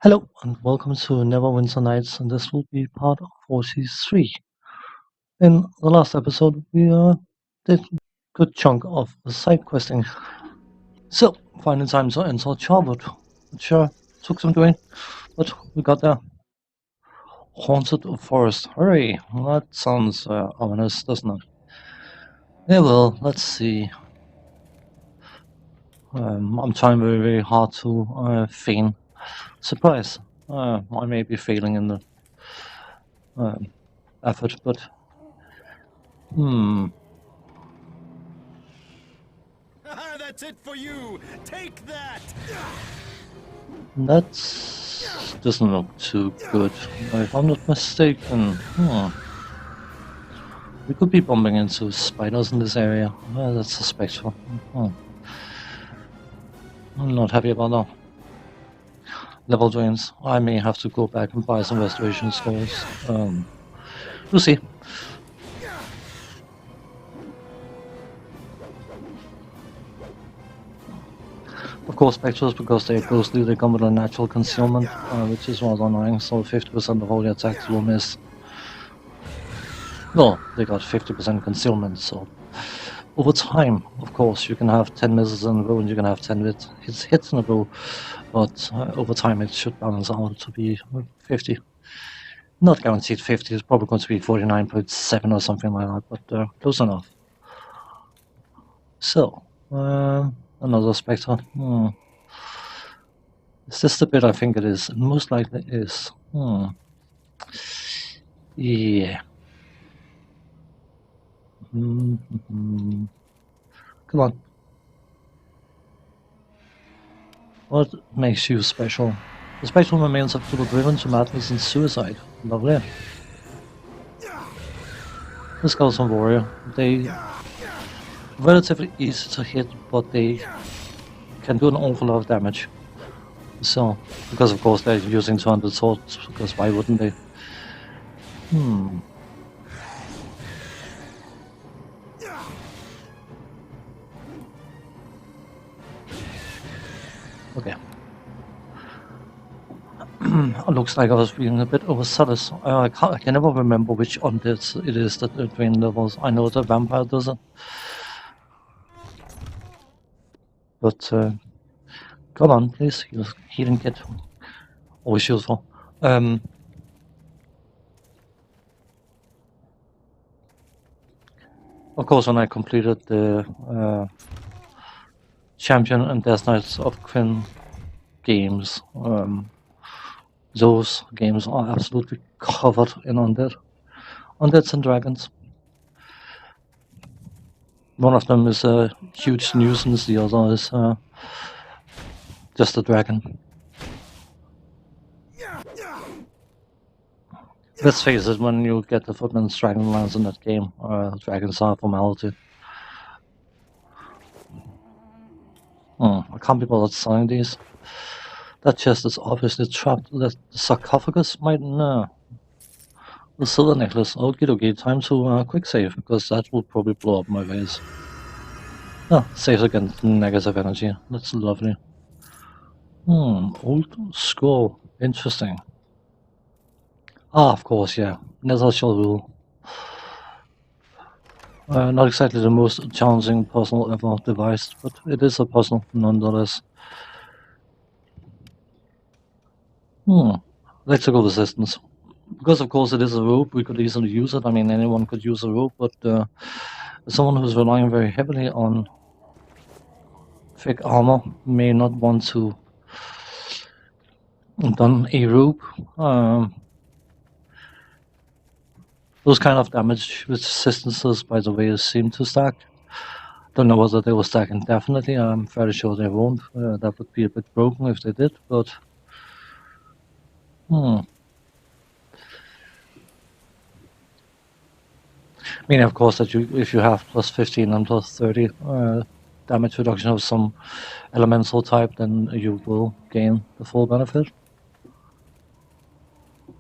Hello and welcome to Neverwinter Nights, and this will be part 43. In the last episode, we did a good chunk of the side questing. So, finally time to enter Charwood, which took some doing, but we got there. Haunted Forest, hooray! That sounds ominous, doesn't it? Yeah, well, let's see. I'm trying very, very hard to feign surprise. I may be failing in the um, effort, but hmm. That's it for you! Take that! That doesn't look too good. If I'm not mistaken, we could be bumping into spiders in this area. That's suspectful. I'm not happy about that. Level drains. I may have to go back and buy some restoration scrolls. We'll see. Of course, specters, because they're ghostly, they come with a natural concealment, which is rather annoying, so 50% of all the attacks will miss. Well, they got 50% concealment, so over time, of course, you can have 10 misses in a row and you can have 10 hits in a row, but over time it should balance out to be 50. Not guaranteed 50, it's probably going to be 49.7 or something like that, but close enough. So, another Spectre. Is this the bit I think it is? It most likely is. Yeah. Come on. What makes you special? The spectral remains of people driven to madness and suicide. Lovely. This goes on warrior. They relatively easy to hit, but they can do an awful lot of damage. So, because of course they're using 200 swords, because why wouldn't they? Okay. Looks like I was being a bit overzealous. I can never remember which undead it is that drain levels. I know the vampire does it. But, come on, please, healing kit. Always useful. Of course, when I completed the Champion and Death Knights of Quinn games, those games are absolutely covered in undeads and dragons. One of them is a huge nuisance, the other is just a dragon. Let's face it, when you get the Footman's Dragonlance in that game, dragons are a formality. I can't be bothered selling these. That chest is obviously trapped. The sarcophagus might... No. The silver necklace. Okay, time to quick save, because that will probably blow up my face. Saves against negative energy. That's lovely. Old scroll. Interesting. Of course, yeah. Nether shall rule. Not exactly the most challenging puzzle ever devised, but it is a puzzle nonetheless. Electrical resistance. Because of course it is a rope, we could easily use it. I mean, anyone could use a rope, but someone who's relying very heavily on thick armor may not want to don a rope. Those kind of damage resistances, by the way, seem to stack. Don't know whether they will stack indefinitely. I'm fairly sure they won't. That would be a bit broken if they did, but... I mean, of course, that if you have plus 15 and plus 30 damage reduction of some elemental type, then you will gain the full benefit.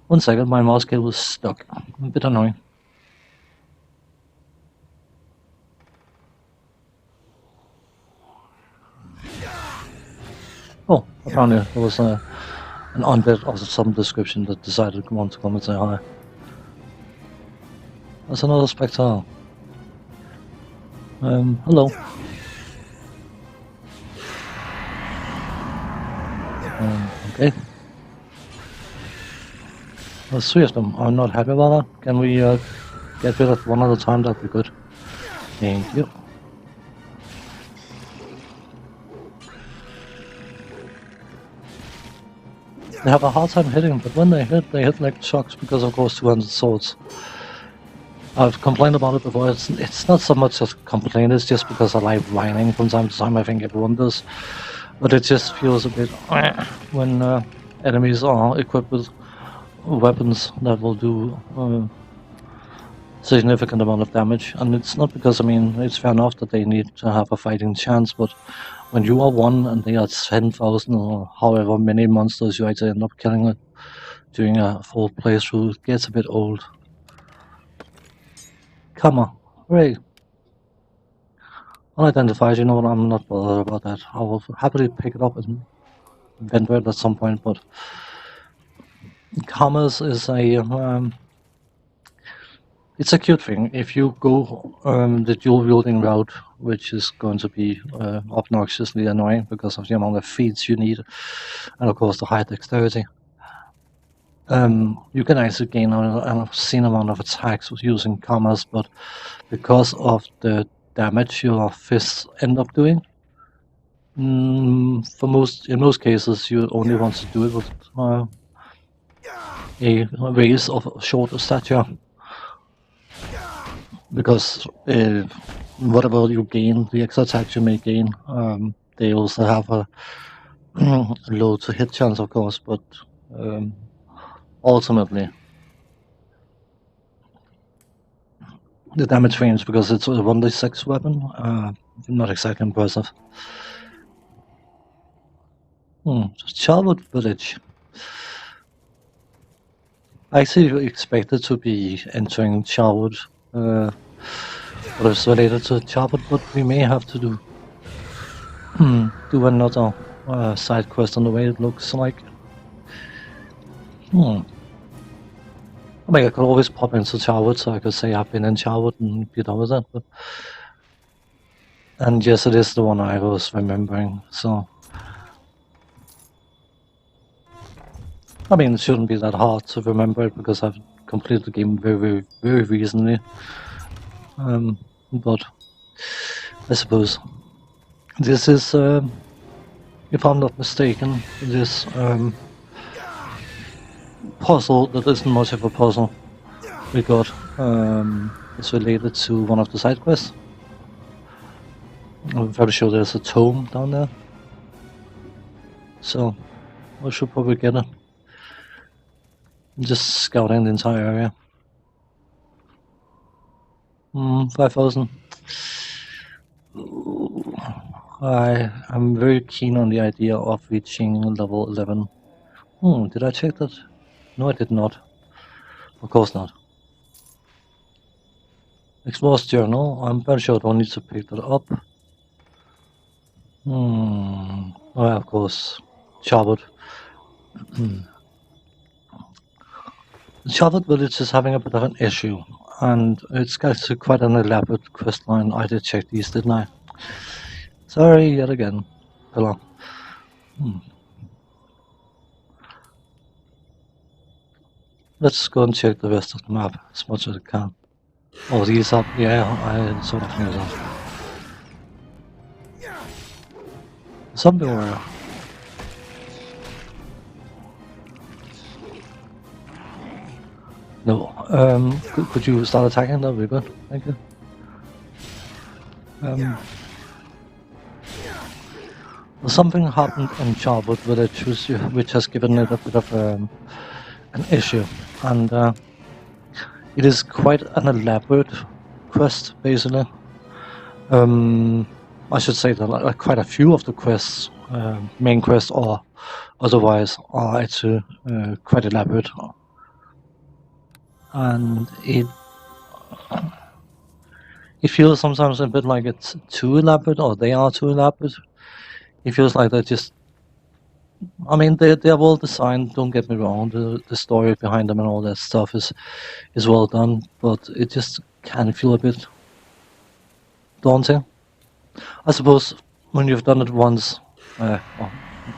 1 second, my mouse cable is stuck. A bit annoying. Oh, apparently there was a an undead of some description that decided to want to come and say hi. That's another spectre. Hello. Okay. There's 3 of them. I'm not happy about that. Can we get rid of one at a time? That'd be good. Thank you. They have a hard time hitting, but when they hit like trucks because of course 200 swords. I've complained about it before. It's not so much a complaint, it's just because I like whining from time to time. I think everyone does. But it just feels a bit when enemies are equipped with weapons that will do significant amount of damage. And it's not because, I mean, it's fair enough that they need to have a fighting chance, but when you are 1 and they are 10,000 or however many monsters you actually end up killing it during a full playthrough, it gets a bit old. Come on, hooray! Unidentified, you know what, I'm not bothered about that. I will happily pick it up and vendor it at some point, but commerce is a it's a cute thing. If you go the dual wielding route, which is going to be obnoxiously annoying because of the amount of feats you need, and of course the high dexterity, you can actually gain an obscene amount of attacks using commerce, but because of the damage your fists end up doing, in most cases you only want to do it with a raise of short stature. Because whatever you gain, the extra attacks you may gain, they also have a low to hit chance, of course, but ultimately the damage range, because it's a 1d6 weapon, not exactly impressive. Charwood village. I actually expected to be entering Charwood, what is related to Charwood, but we may have to do another side quest on the way, it looks like. I mean, I could always pop into Charwood, so I could say I've been in Charwood and be done with it. But... And yes, it is the one I was remembering, so... I mean, it shouldn't be that hard to remember it, because I've completed the game very, very, very recently. But... I suppose... This is, if I'm not mistaken, this, puzzle that isn't much of a puzzle we got is related to one of the side quests. I'm very sure there's a tome down there, so I should probably get it. I'm just scouting the entire area. 5,000. I am very keen on the idea of reaching level 11. Did I check that? No, I did not. Of course not. Explorer's Journal. I'm very sure I don't need to pick that up. Oh, of course. Charwood. Charwood village is having a bit of an issue, and it's actually quite an elaborate quest line. I did check these, didn't I? Sorry, yet again. Hello. Let's go and check the rest of the map as much as I can. Oh, these up? Yeah, I sort of knew that. Zombie warrior. No, could you start attacking? That would be good. Thank you. Something happened in Charwood village which has given it a bit of an issue, and it is quite an elaborate quest, basically. I should say that quite a few of the quests, main quests or otherwise, are actually quite elaborate, and it feels sometimes a bit like it's too elaborate, or they are too elaborate. It feels like they're just I mean, they're well designed. Don't get me wrong. The story behind them and all that stuff is well done, but it just can feel a bit daunting. I suppose when you've done it once, well,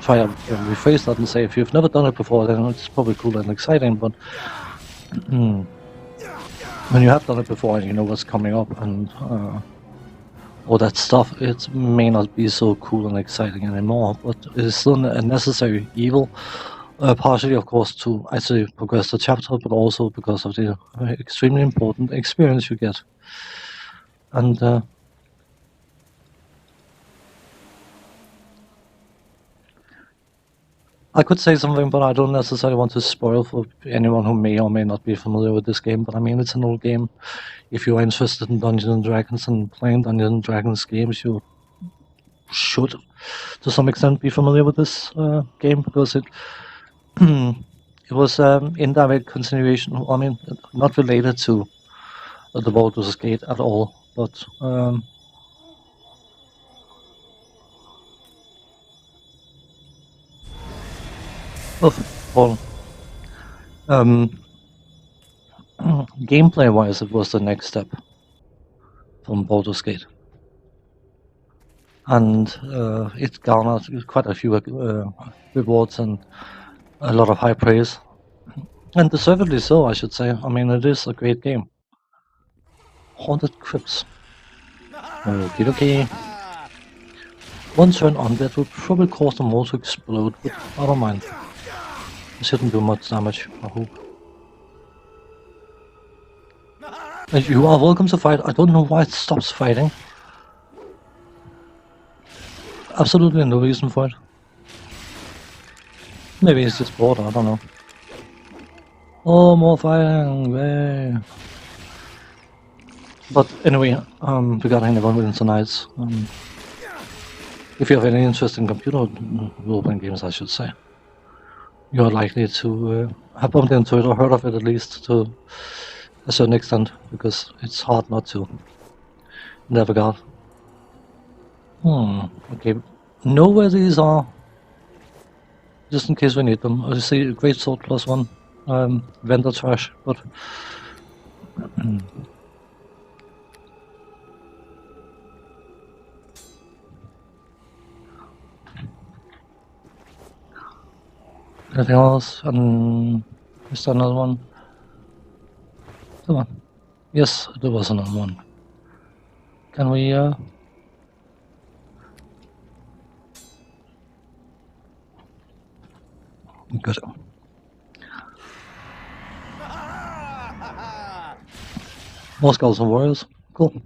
try to rephrase that and say if you've never done it before, then it's probably cool and exciting. But when you have done it before and you know what's coming up and all that stuff, it may not be so cool and exciting anymore. But it's still a necessary evil. Partially, of course, to actually progress the chapter, but also because of the extremely important experience you get. And I could say something, but I don't necessarily want to spoil for anyone who may or may not be familiar with this game. But I mean, it's an old game. If you're interested in Dungeons and Dragons and playing Dungeons and Dragons games, you should, to some extent, be familiar with this game because it it was indirect continuation. I mean, not related to the Baldur's Gate at all, but well, gameplay-wise, it was the next step from Baldur's Gate, and it garnered quite a few rewards and a lot of high praise, and deservedly so, I should say. I mean, it is a great game. Haunted Crypts. Okie dokie. One turn on that would probably cause them all to explode, but I don't mind. It shouldn't do much damage, I hope. And you are welcome to fight. I don't know why it stops fighting. Absolutely no reason for it. Maybe it's just bored, I don't know. Oh, more fighting! Yay. But anyway, regarding Neverwinter Nights, if you have any interest in computer role-playing games, I should say, you're likely to have bumped into it or heard of it at least to a certain extent, because it's hard not to in that regard. Okay, know where these are, just in case we need them. I see Great Sword +1, vendor trash, but anything else? Is there another one? Come on. Yes, there was another one. Can we, Good. More Skulls and Warriors. Cool.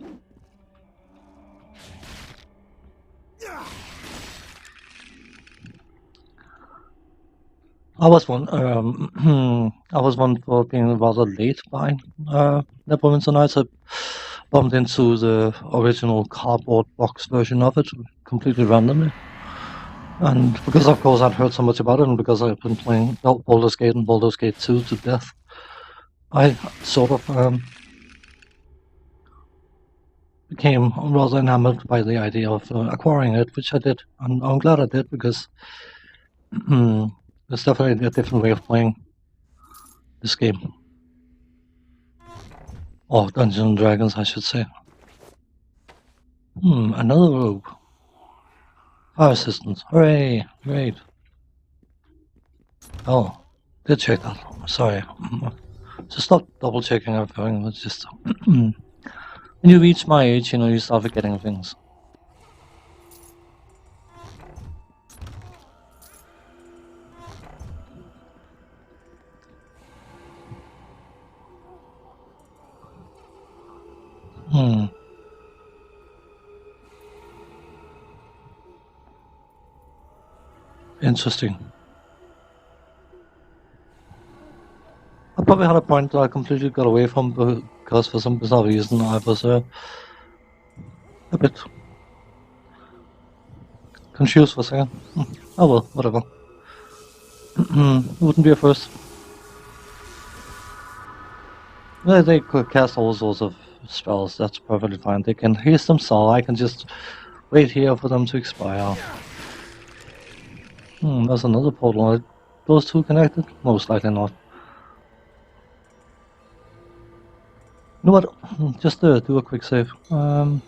I was one. I was one for being rather late buying Neverwinter Nights. I bumped into the original cardboard box version of it completely randomly, and because of course I'd heard so much about it, and because I've been playing Baldur's Gate and Baldur's Gate 2 to death, I sort of became rather enamored by the idea of acquiring it, which I did, and I'm glad I did because. There's definitely a different way of playing this game. Or Dungeons and Dragons, I should say. Another rogue. Fire assistant. Hooray! Great. Oh, did check that. Sorry. Just stop double checking everything. It's just. When you reach my age, you start forgetting things. Interesting. I probably had a point that I completely got away from because for some bizarre reason I was a bit confused for a second. Oh well, whatever. It wouldn't be a first. They could cast all sorts of spells, that's perfectly fine. They can haste them, so I can just wait here for them to expire. There's another portal. Are those two connected? Most likely not. You know what? Just do a quick save. Pull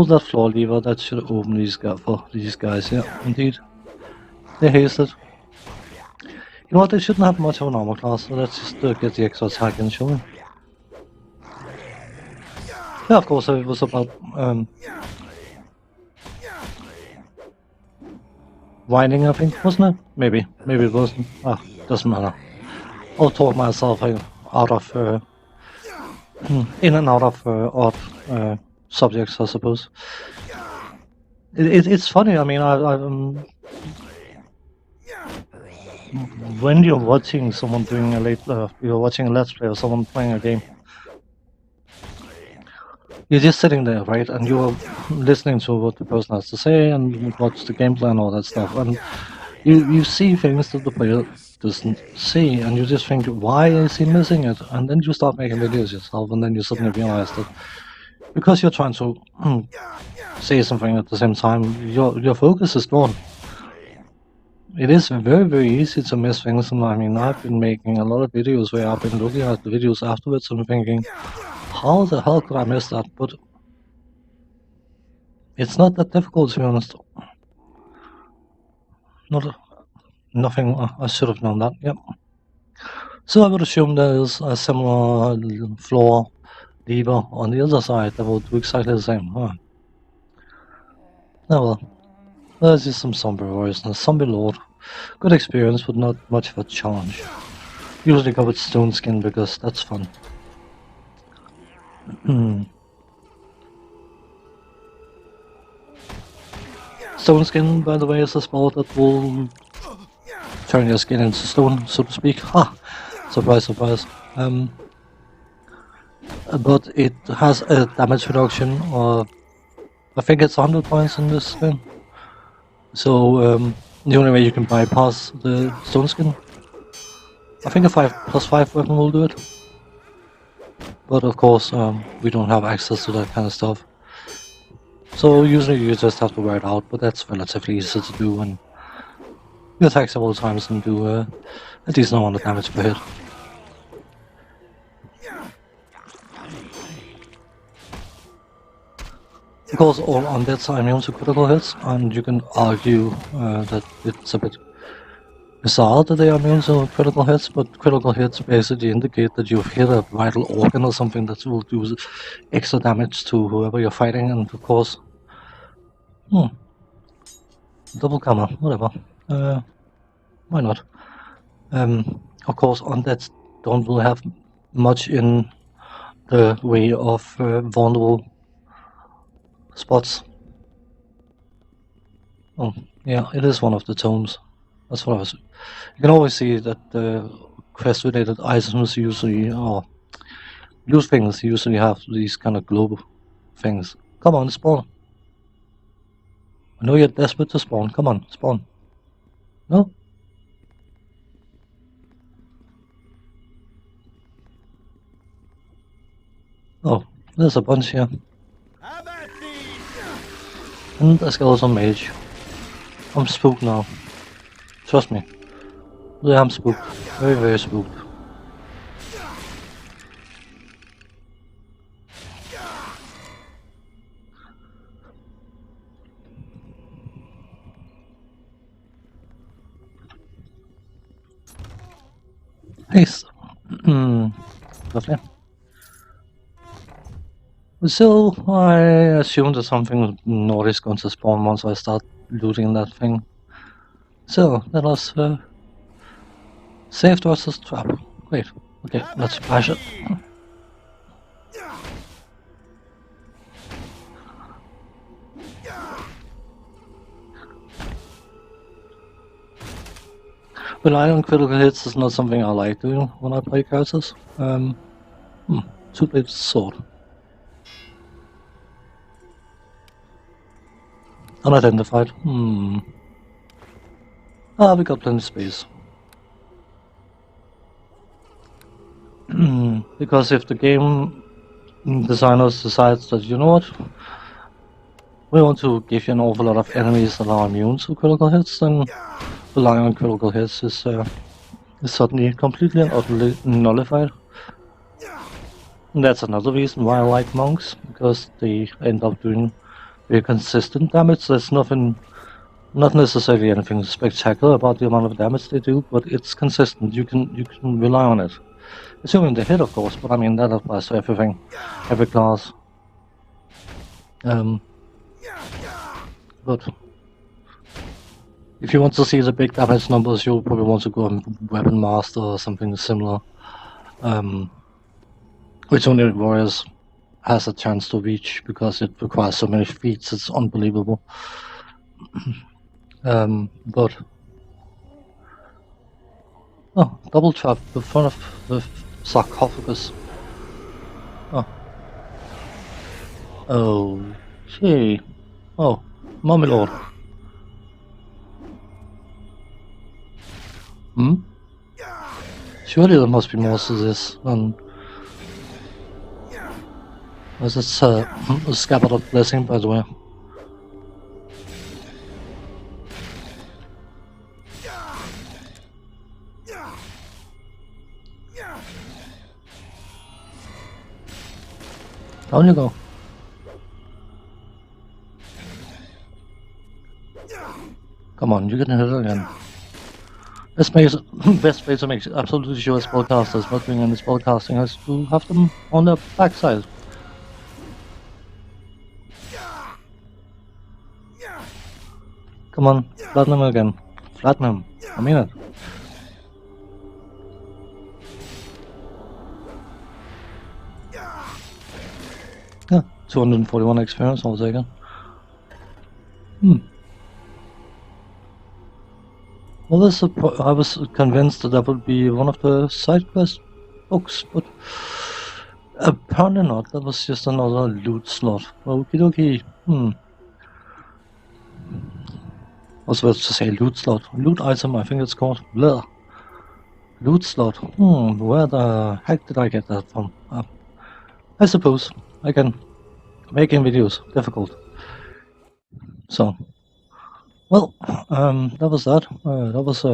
that floor lever. That should open these for these guys. Yeah, indeed. They hasted. You know what? They shouldn't have much of an armor class, so let's just get the extra attack in, shall we? Yeah, of course, it was about whining, I think, wasn't it? Maybe it wasn't. Ah, doesn't matter. I'll talk myself out of in and out of odd subjects, I suppose. It's funny. I mean, when you're watching someone doing you're watching a let's play or someone playing a game, you're just sitting there, right, and you're listening to what the person has to say and watch the gameplay and all that stuff, and you see things that the player doesn't see, and you just think, why is he missing it? And then you start making videos yourself, and then you suddenly realize that because you're trying to say something at the same time, your focus is gone. It is very, very easy to miss things, and I mean, I've been making a lot of videos where I've been looking at the videos afterwards and thinking, how the hell could I miss that? But it's not that difficult, to be honest. Nothing, I should have known that, yep. So I would assume there's a similar floor lever on the other side that will do exactly the same, huh? Oh well, there's just some zombie warriors and a zombie lord. Good experience, but not much of a challenge. Usually go with stone skin because that's fun. Stone skin, by the way, is a spell that will turn your skin into stone, so to speak. Ha! Surprise, surprise. But it has a damage reduction of, I think it's 100 points in this skin. So the only way you can bypass the stone skin, I think a 5+5 weapon will do it. But of course, we don't have access to that kind of stuff. So usually you just have to wear it out, but that's relatively easy to do, and you attack several times and do a decent amount of damage per hit. Of course, all undeads are immune to critical hits, and you can argue that it's a bit bizarre that they are immune to critical hits, but critical hits basically indicate that you've hit a vital organ or something that will do extra damage to whoever you're fighting, and of course, double counter, whatever. Why not? Of course, undeads don't really have much in the way of vulnerable spots. Oh, yeah, it is one of the tomes. That's what I was. You can always see that the quest-related items usually, or loot things usually have these kind of globe things. Come on, spawn. I know you're desperate to spawn. Come on, spawn. No? Oh, there's a bunch here. And a skeleton mage. I'm spooked now. Trust me. Yeah, I'm spooked. Very, very spooked. Nice. Lovely. So, I assume that something naughty is going to spawn once I start looting that thing. So, let us save versus trap. Great. Okay, let's splash it. Relying on critical hits is not something I like doing when I play characters. Two-bladed sword. Unidentified. Ah, we got plenty of space. Because if the game designers decides that, you know what, we want to give you an awful lot of enemies that are immune to critical hits, then relying on critical hits is suddenly completely and utterly nullified. And that's another reason why I like monks, because they end up doing very consistent damage. There's not necessarily anything spectacular about the amount of damage they do, but it's consistent. You can rely on it. Assuming they hit, of course, but I mean that applies to everything, every class. But if you want to see the big damage numbers, you'll probably want to go on Weapon Master or something similar, which only Warriors has a chance to reach because it requires so many feats. It's unbelievable. But oh, double trap in front of the sarcophagus. Oh. Okay. Oh, Mummy Lord. Surely there must be more to this than... Is this a Scabbard of Blessing, by the way? Down you go. Come on, you can hit it again. This makes best way to make absolutely sure spellcasters not doing any spellcasting is to have them on their backside. Come on, flatten him again. Flatten him. I mean it. Yeah, 241 experience, I'll take it. Well, I was convinced that would be one of the side quest books, but apparently not. That was just another loot slot. Okie dokie. I was about to say loot slot. Loot item, I think it's called. Blah. Loot slot. Where the heck did I get that from? I suppose again, making videos difficult. So, well, that was that. That was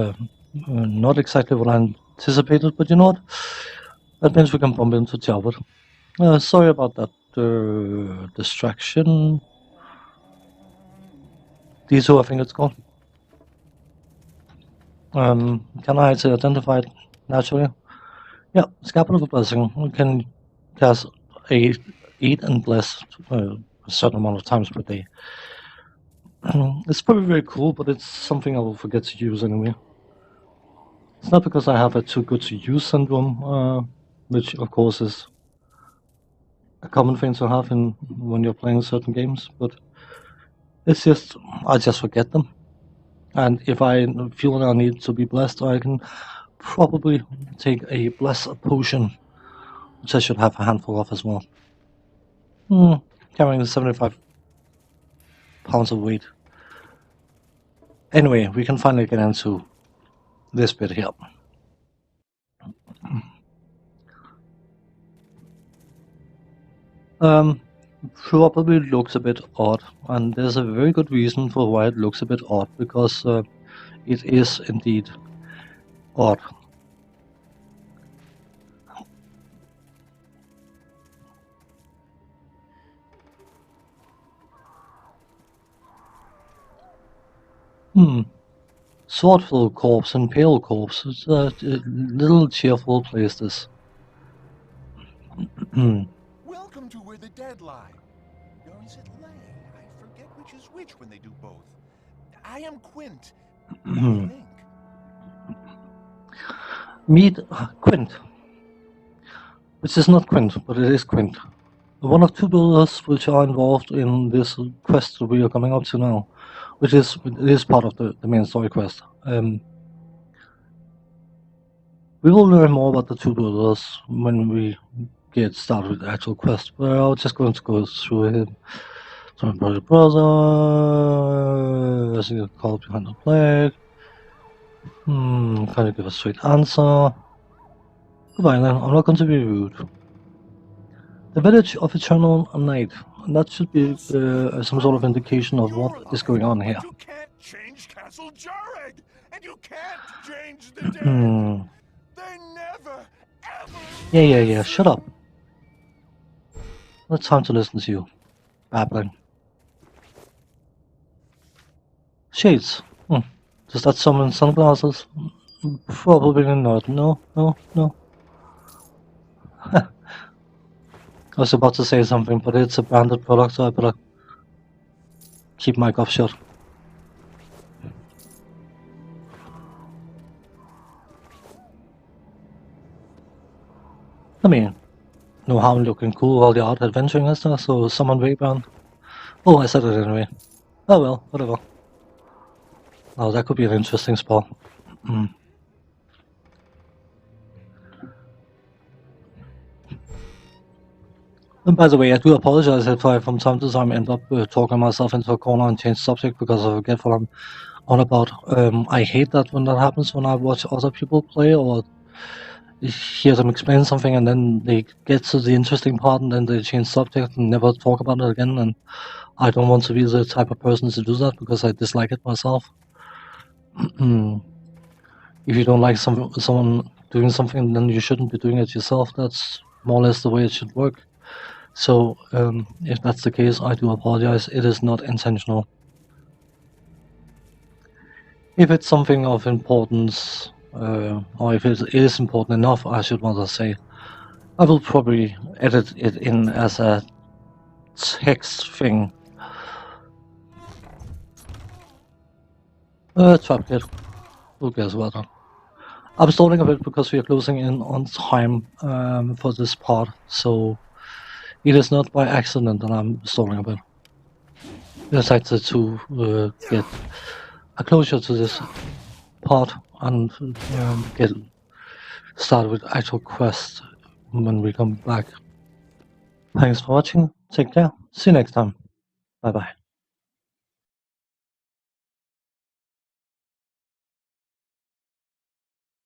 not exactly what I anticipated, but you know what? That means we can bump into Charwood. Sorry about that distraction. Detour, I think it's called. Can I identify it naturally? Yeah, Scabbard of Blessing. We can cast eat and bless a certain amount of times per day. It's probably very cool, but it's something I will forget to use anyway. It's not because I have a too good to use syndrome, which of course is a common thing to have when you're playing certain games, but it's just I just forget them. And if I feel that I need to be blessed, I can probably take a bless potion, which I should have a handful of as well. Carrying 75 pounds of weight. Anyway, we can finally get into this bit here. Probably looks a bit odd, and there's a very good reason for why it looks a bit odd, because it is indeed odd. Thoughtful corpse and pale corpse. It's a little cheerful place, this. Welcome to where the dead lie. Or is it lay? I forget which is which when they do both. I am Quint. What do you think? Meet Quint. Which is not Quint, but it is Quint. One of two brothers which are involved in this quest that we are coming up to now, which is part of the main story quest. We will learn more about the two brothers when we get started with the actual quest, but I'm just going to go through him. So my brother, as you call behind the plague. Can you give a straight answer? Goodbye then, I'm not going to be rude. The village of Eternal Night. And that should be some sort of indication of what is going on here. But you can't change Castle Jared, and you can't change the dead. They never, ever. Yeah. Shut up. No time to listen to you. Babbling. Shades. Does that summon sunglasses? Probably not. No. I was about to say something, but it's a branded product, so I better keep my mouth shut. I mean, no harm looking cool while you're out adventuring and stuff, so summon Raybound. Oh, I said it anyway. Oh well, whatever. Oh, that could be an interesting spot. And by the way, I do apologize if I from time to time end up talking myself into a corner and change subject because I forget what I'm on about. I hate that when that happens when I watch other people play or hear them explain something and then they get to the interesting part and then they change subject and never talk about it again. And I don't want to be the type of person to do that because I dislike it myself. If you don't like someone doing something, then you shouldn't be doing it yourself. That's more or less the way it should work. So if that's the case, I do apologize. It is not intentional. If it's something of importance, or if it is important enough, I should want to say, I will probably edit it in as a text thing. Trap kit. Who cares about that? I'm stalling a bit because we are closing in on time for this part, so it is not by accident that I'm stalling a bit. I decided to get a closure to this part and get started with actual quest when we come back. Thanks for watching. Take care. See you next time. Bye bye.